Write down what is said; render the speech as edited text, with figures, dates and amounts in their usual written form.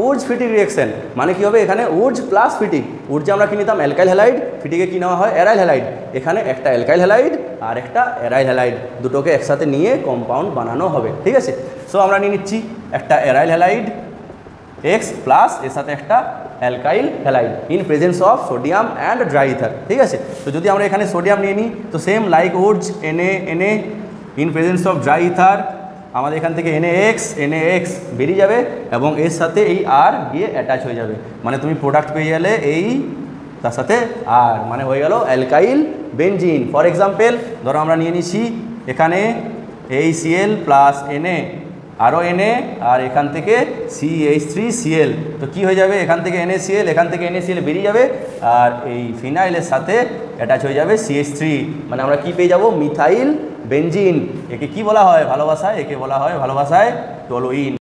Woods ফিটিক reaction মানে কি হবে, এখানে উডস প্লাস ফিটিক। উডসে আমরা কি নিতাম অ্যালকাইল হ্যালাইড, ফিটিকে কি নেওয়া হয় অ্যারাইল হ্যালাইড। এখানে একটা অ্যালকাইল হ্যালাইড আর একটা অ্যারাইল হ্যালাইড, দুটোকে একসাথে নিয়ে কম্পাউন্ড বানানো হবে। ঠিক আছে, সো আমরা নিয়ে নিচ্ছি একটা অ্যারাইল হ্যালাইড এক্স প্লাস এর সাথে একটা alkyl halide in presence of sodium and dry ether. ঠিক আছে, তো যদি আমরা এখানে সোডিয়াম নিয়ে নিই তো same like Woods Na in presence of dry ether, আমাদের এখান থেকে NaX বেরিয়ে যাবে এবং এর সাথে এই আর গিয়ে অ্যাটাচ হয়ে যাবে, মানে তুমি প্রোডাক্ট পেয়ে গেলে এই তার সাথে আর, মানে হয়ে গেল অ্যালকাইল বেনজিন। ফর এক্সাম্পল ধরো আমরা নিয়ে নিচ্ছি এখানে HCl প্লাস Na, আরও Na, আর এখান থেকে CH3Cl, তো কি হয়ে যাবে এখান থেকে NaCl, এখান থেকে NaCl বেরিয়ে যাবে আর এই ফিনাইলের সাথে অ্যাটাচ হয়ে যাবে CH3, মানে আমরা কি পেয়ে যাব মিথাইল বেনজিন। একে কি বলা হয় ভালোবাসায়, একে বলা হয় ভালোবাসায় টলুইন।